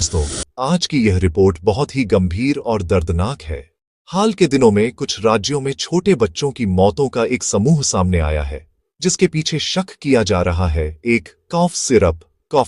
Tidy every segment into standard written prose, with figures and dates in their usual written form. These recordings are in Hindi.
दोस्तों, आज की यह रिपोर्ट बहुत ही गंभीर और दर्दनाक है। हाल के दिनों में कुछ राज्यों में छोटे बच्चों की मौतों का एक समूह सामने आया है, जिसके पीछे शक किया जा रहा है एक कॉफ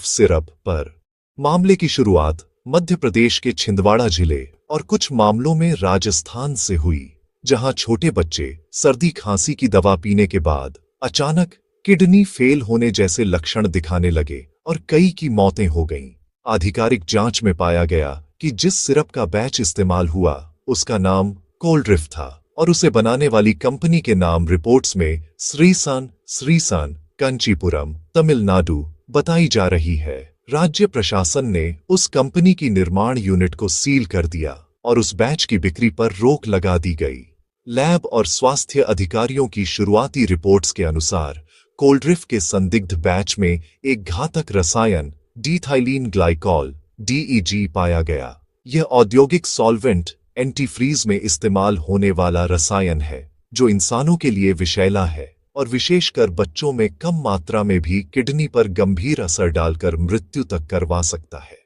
सिरप पर। मामले की शुरुआत मध्य प्रदेश के छिंदवाड़ा जिले और कुछ मामलों में राजस्थान से हुई, जहां छोटे बच्चे सर्दी खांसी की दवा पीने के बाद अचानक किडनी फेल होने जैसे लक्षण दिखाने लगे और कई की मौतें हो गईं। आधिकारिक जांच में पाया गया कि जिस सिरप का बैच इस्तेमाल हुआ उसका नाम कोल्ड्रिफ था और उसे बनाने वाली कंपनी के नाम रिपोर्ट्स में श्रीसान कंचीपुरम तमिलनाडु बताई जा रही है। राज्य प्रशासन ने उस कंपनी की निर्माण यूनिट को सील कर दिया और उस बैच की बिक्री पर रोक लगा दी गई। लैब और स्वास्थ्य अधिकारियों की शुरुआती रिपोर्ट्स के अनुसार कोल्ड्रिफ के संदिग्ध बैच में एक घातक रसायन डीथाइलीन ग्लाइकॉल (DEG) पाया गया। यह औद्योगिक सॉल्वेंट एंटीफ्रीज में इस्तेमाल होने वाला रसायन है, जो इंसानों के लिए विषैला है और विशेषकर बच्चों में कम मात्रा में भी किडनी पर गंभीर असर डालकर मृत्यु तक करवा सकता है।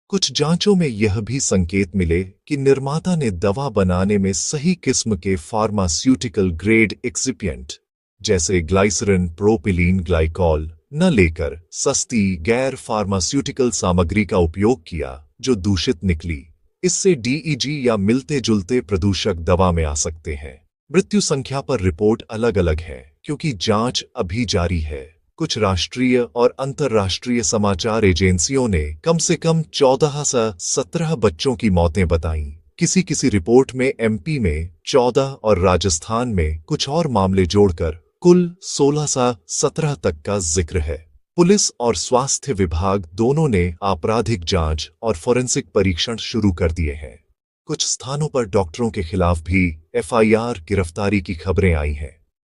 कुछ जांचों में यह भी संकेत मिले कि निर्माता ने दवा बनाने में सही किस्म के फार्मास्यूटिकल ग्रेड एक्सिपिएंट जैसे ग्लाइसरीन प्रोपिलीन ग्लाइकॉल न लेकर सस्ती गैर फार्मास्यूटिकल सामग्री का उपयोग किया, जो दूषित निकली। इससे DEG या मिलते जुलते प्रदूषक दवा में आ सकते हैं। मृत्यु संख्या पर रिपोर्ट अलग अलग है क्योंकि जांच अभी जारी है। कुछ राष्ट्रीय और अंतर्राष्ट्रीय समाचार एजेंसियों ने कम से कम 14 से 17 बच्चों की मौतें बताईं। किसी रिपोर्ट में MP में 14 और राजस्थान में कुछ और मामले जोड़कर कुल 16 से 17 तक का जिक्र है। पुलिस और स्वास्थ्य विभाग दोनों ने आपराधिक जांच और फोरेंसिक परीक्षण शुरू कर दिए हैं। कुछ स्थानों पर डॉक्टरों के खिलाफ भी FIR गिरफ्तारी की खबरें आई हैं,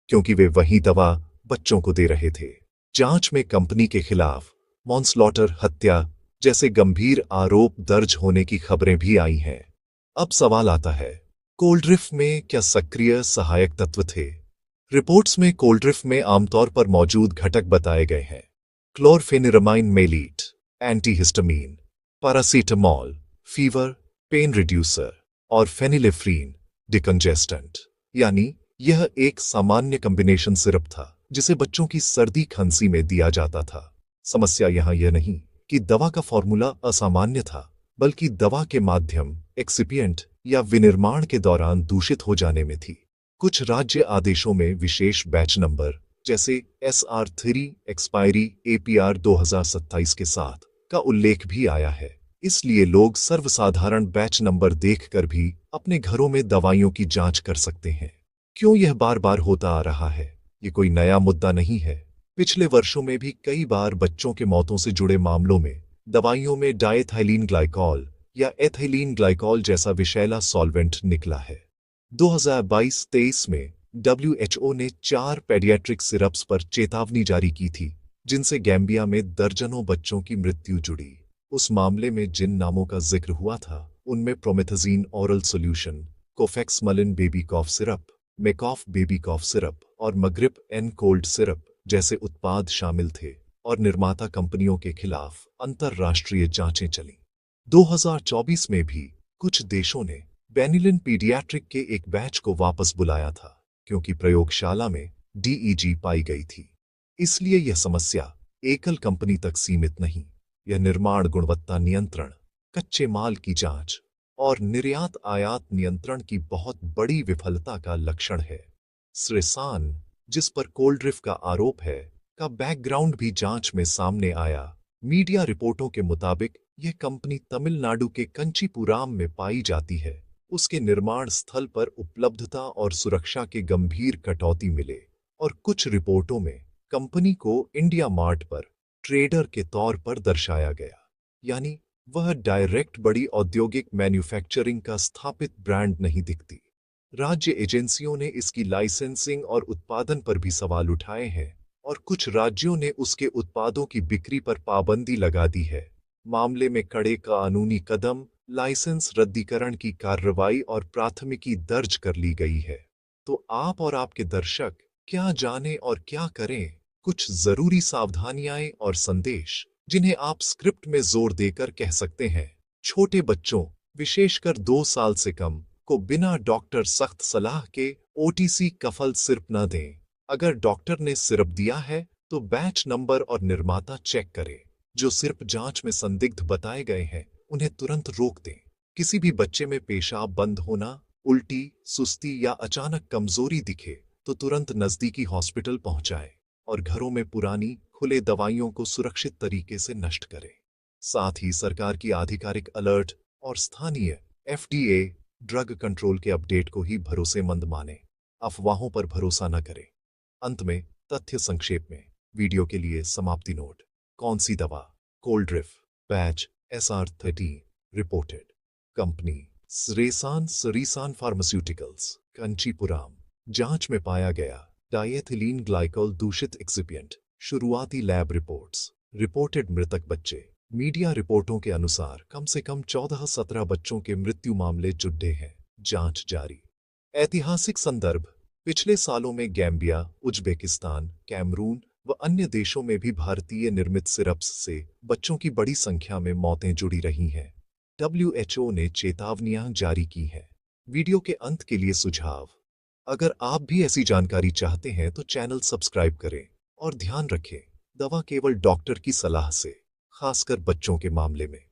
क्योंकि वे वही दवा बच्चों को दे रहे थे। जांच में कंपनी के खिलाफ मॉन्स्लॉटर हत्या जैसे गंभीर आरोप दर्ज होने की खबरें भी आई हैं। अब सवाल आता है, कोल्ड्रिफ में क्या सक्रिय सहायक तत्व थे? रिपोर्ट्स में कोल्ड्रिफ में आमतौर पर मौजूद घटक बताए गए हैं: chlorpheniramine maleate, antihistamine, paracetamol, fever, pain reducer और फेनिलेफ्रीन, डिकंजेस्टेंट। यानी यह एक सामान्य कॉम्बिनेशन सिरप था जिसे बच्चों की सर्दी खांसी में दिया जाता था। समस्या यहाँ यह नहीं कि दवा का फॉर्मूला असामान्य था, बल्कि दवा के माध्यम एक्सिपिएंट या विनिर्माण के दौरान दूषित हो जाने में थी। कुछ राज्य आदेशों में विशेष बैच नंबर जैसे SR3 एक्सपायरी APR 2027 के साथ का उल्लेख भी आया है। इसलिए लोग सर्वसाधारण बैच नंबर देखकर भी अपने घरों में दवाइयों की जांच कर सकते हैं। क्यों यह बार बार होता आ रहा है? ये कोई नया मुद्दा नहीं है। पिछले वर्षों में भी कई बार बच्चों के मौतों से जुड़े मामलों में दवाइयों में डायथाइलीन ग्लाइकॉल या एथिलीन ग्लाइकॉल जैसा विषैला सॉल्वेंट निकला है। 2022-23 में WHO ने 4 पेडियाट्रिक सिरप्स पर चेतावनी जारी की थी, जिनसे गैम्बिया में दर्जनों बच्चों की मृत्यु जुड़ी। उस मामले में जिन नामों का जिक्र हुआ था, उनमें प्रोमेथाजीन ओरल सॉल्यूशन, कोफेक्समलिन बेबी कॉफ सिरप, मेकॉफ बेबी कॉफ सिरप और मग्रिप एन कोल्ड सिरप जैसे उत्पाद शामिल थे और निर्माता कंपनियों के खिलाफ अंतर्राष्ट्रीय जांचें चलीं। 2024 में भी कुछ देशों ने बेनिलिन पीडियाट्रिक के एक बैच को वापस बुलाया था, क्योंकि प्रयोगशाला में DEG पाई गई थी। इसलिए यह समस्या एकल कंपनी तक सीमित नहीं, यह निर्माण गुणवत्ता नियंत्रण, कच्चे माल की जांच और निर्यात आयात नियंत्रण की बहुत बड़ी विफलता का लक्षण है। श्रीसान, जिस पर कोल्ड्रिफ का आरोप है, का बैकग्राउंड भी जांच में सामने आया। मीडिया रिपोर्टों के मुताबिक यह कंपनी तमिलनाडु के कंचीपुराम में पाई जाती है। उसके निर्माण स्थल पर उपलब्धता और सुरक्षा के गंभीर कटौती मिले और कुछ रिपोर्टों में कंपनी को इंडिया मार्ट पर ट्रेडर के तौर पर दर्शाया गया, यानी वह डायरेक्ट बड़ी औद्योगिक मैन्युफैक्चरिंग का स्थापित ब्रांड नहीं दिखती। राज्य एजेंसियों ने इसकी लाइसेंसिंग और उत्पादन पर भी सवाल उठाए हैं और कुछ राज्यों ने उसके उत्पादों की बिक्री पर पाबंदी लगा दी है। मामले में कड़े कानूनी कदम, लाइसेंस रद्दीकरण की कार्रवाई और प्राथमिकी दर्ज कर ली गई है। तो आप और आपके दर्शक क्या जानें और क्या करें? कुछ जरूरी सावधानियां और संदेश। जिन्हें आप स्क्रिप्ट में जोर देकर कह सकते हैं। छोटे बच्चों, विशेषकर 2 साल से कम, को बिना डॉक्टर सख्त सलाह के ओटीसी कफल सिरप न दें। अगर डॉक्टर ने सिरप दिया है तो बैच नंबर और निर्माता चेक करें। जो सिर्फ जांच में संदिग्ध बताए गए हैं उन्हें तुरंत रोक दें। किसी भी बच्चे में पेशाब बंद होना, उल्टी, सुस्ती या अचानक कमजोरी दिखे तो तुरंत नजदीकी हॉस्पिटल पहुंचाएं और घरों में पुरानी खुले दवाइयों को सुरक्षित तरीके से नष्ट करें। साथ ही सरकार की आधिकारिक अलर्ट और स्थानीय एफडीए ड्रग कंट्रोल के अपडेट को ही भरोसेमंद मानें। अफवाहों पर भरोसा न करें। अंत में तथ्य संक्षेप में। वीडियो के लिए समाप्ति नोट। कौन सी दवा? Coldrif batch SR13 reported. Company Sresan pharmaceuticals, Kanchipuram. जांच में पाया गया डायएथिलीन ग्लाइकोल दूषित एक्सिपिएंट। शुरुआती लैब रिपोर्ट्स। रिपोर्टेड मृतक बच्चे। मीडिया रिपोर्टों के अनुसार कम से कम 14-17 बच्चों के मृत्यु मामले जुड़े हैं। जांच जारी। ऐतिहासिक संदर्भ। पिछले सालों में गैम्बिया, उज्बेकिस्तान, कैमरून व अन्य देशों में भी भारतीय निर्मित सिरप्स से बच्चों की बड़ी संख्या में मौतें जुड़ी रही हैं। WHO ने चेतावनियां जारी की हैं। वीडियो के अंत के लिए सुझाव। अगर आप भी ऐसी जानकारी चाहते हैं तो चैनल सब्सक्राइब करें और ध्यान रखें, दवा केवल डॉक्टर की सलाह से, खासकर बच्चों के मामले में।